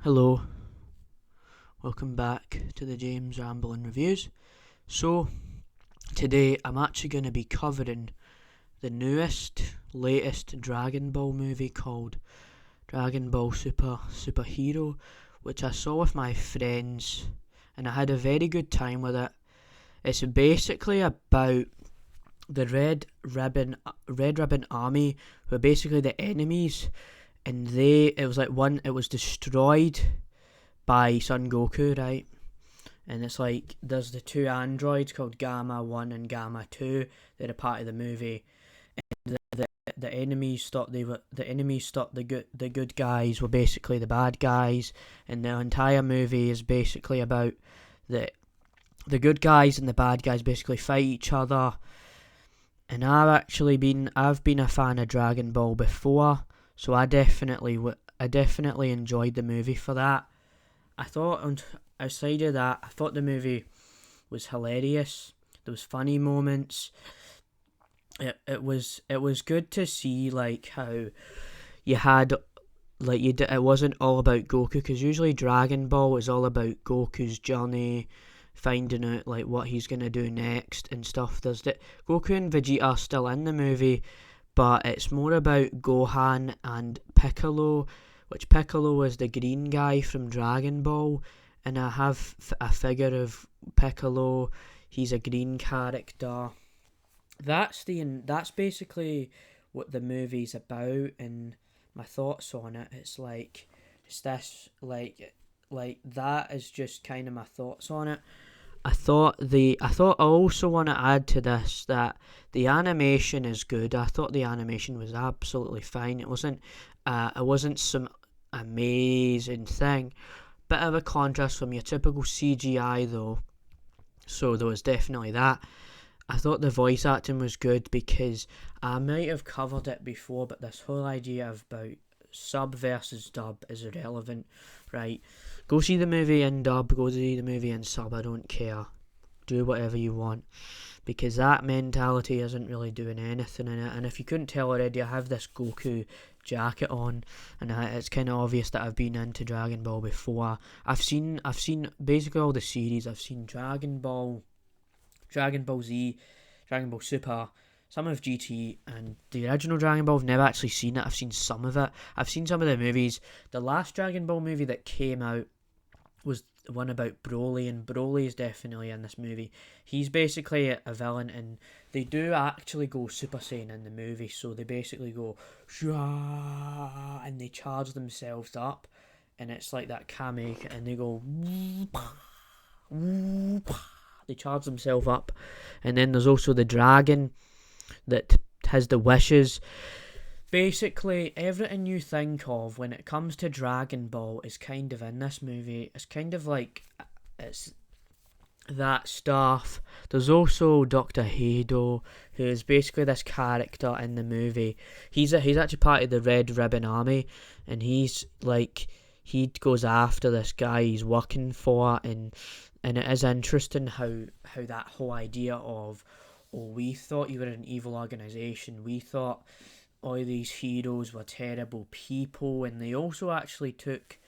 Hello, welcome back to the James Ramblin' Reviews. So, today I'm actually going to be covering the latest Dragon Ball movie called Dragon Ball Super Hero, which I saw with my friends and I had a very good time with it. It's basically about the Red Ribbon Army, who are basically the enemies, and it was destroyed by Son Goku, right? And it's like there's the two androids called Gamma 1 and Gamma 2. They're a part of the movie. The enemies thought the good guys were basically the bad guys, and the entire movie is basically about the the good guys and the bad guys basically fight each other. And I've been a fan of Dragon Ball before, so I definitely enjoyed the movie for that. I thought, outside of that, I thought the movie was hilarious. There was funny moments. It was good to see like how you had it wasn't all about Goku, because usually Dragon Ball is all about Goku's journey, finding out like what he's gonna do next and stuff. There's the Goku and Vegeta are still in the movie, but it's more about Gohan and Piccolo, which Piccolo is the green guy from Dragon Ball, and I have a figure of Piccolo. He's a green character. That's basically what the movie's about, and my thoughts on it. It's this like that is just kind of my thoughts on it. I also want to add to this that the animation is good. I thought the animation was absolutely fine. It wasn't some amazing thing. Bit of a contrast from your typical CGI though. So there was definitely that. I thought the voice acting was good, because I might have covered it before, but this whole idea about sub versus dub is irrelevant, right? Go see the movie in dub, go see the movie in sub, I don't care. Do whatever you want, because that mentality isn't really doing anything in it. And if you couldn't tell already, I have this Goku jacket on, and it's kind of obvious that I've been into Dragon Ball before. I've seen basically all the series. I've seen Dragon Ball, Dragon Ball Z, Dragon Ball Super, some of GT, and the original Dragon Ball. I've never actually seen it. I've seen some of it. I've seen some of the movies. The last Dragon Ball movie that came out was the one about Broly, and Broly is definitely in this movie. He's basically a villain, and they do actually go Super Saiyan in the movie. So they basically go Shua, and they charge themselves up, and it's like that Kame, and they go they charge themselves up. And then there's also the dragon that has the wishes. Basically, everything you think of when it comes to Dragon Ball is kind of in this movie. It's kind of like it's that stuff. There's also Dr. Hado, who is basically this character in the movie. He's actually part of the Red Ribbon Army, and he goes after this guy he's working for, and it is interesting how that whole idea of, oh, we thought you were an evil organisation, we thought all these heroes were terrible people, and they also actually took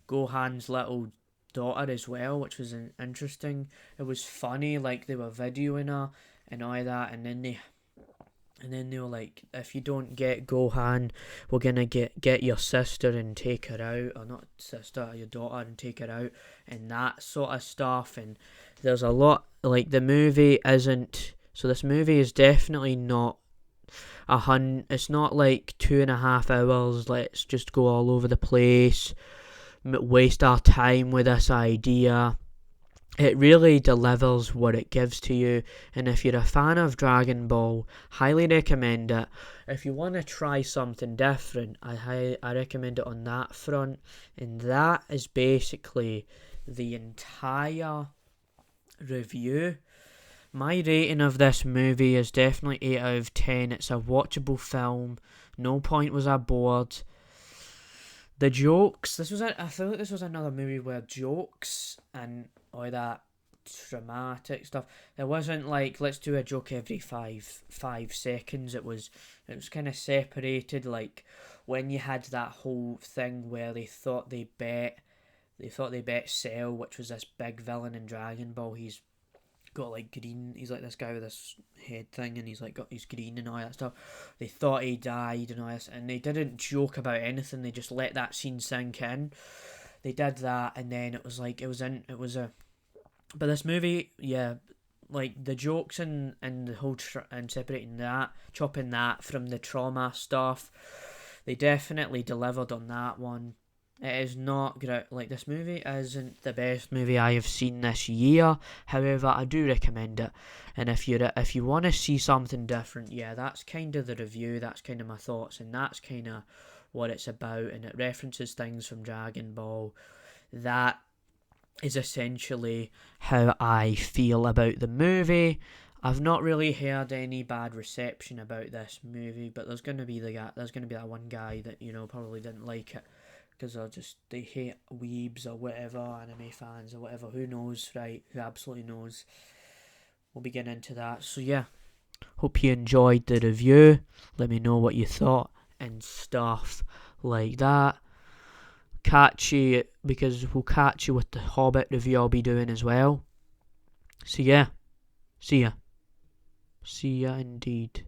Gohan's little daughter as well, which was interesting. It was funny, like they were videoing her and all that, and then they were like, if you don't get Gohan, we're gonna get your sister and take her out, or not sister, your daughter, and take her out, and that sort of stuff. And there's a lot, like the movie isn't. So this movie is definitely not it's not like 2.5 hours. Let's just go all over the place, waste our time with this idea. It really delivers what it gives to you, and if you're a fan of Dragon Ball, highly recommend it. If you want to try something different, I recommend it on that front, and that is basically the entire review. My rating of this movie is definitely 8 out of 10. It's a watchable film. No point was I bored. The jokes, I feel like this was another movie where jokes and all that dramatic stuff, it wasn't like, let's do a joke every five seconds. It was kind of separated, like when you had that whole thing where they thought they bet they thought they bet Cell, which was this big villain in Dragon Ball. He's got like green. He's like this guy with this head thing, and he's like got he's green and all that stuff. They thought he died and all this, and they didn't joke about anything. They just let that scene sink in. They did that, and then it was like But this movie, yeah, like the jokes and the whole and separating that, chopping that from the trauma stuff, they definitely delivered on that one. It is not great. Like, this movie isn't the best movie I have seen this year. However, I do recommend it. And if you want to see something different, yeah, that's kind of the review. That's kind of my thoughts, and that's kind of what it's about. And it references things from Dragon Ball. That is essentially how I feel about the movie. I've not really heard any bad reception about this movie, but there's gonna be that one guy that probably didn't like it because they hate weebs or whatever, anime fans or whatever. Who knows, right? Who absolutely knows? We'll be getting into that. So yeah, hope you enjoyed the review. Let me know what you thought and stuff like that. Catch you, because we'll catch you with the Hobbit review I'll be doing as well. So yeah, see ya indeed.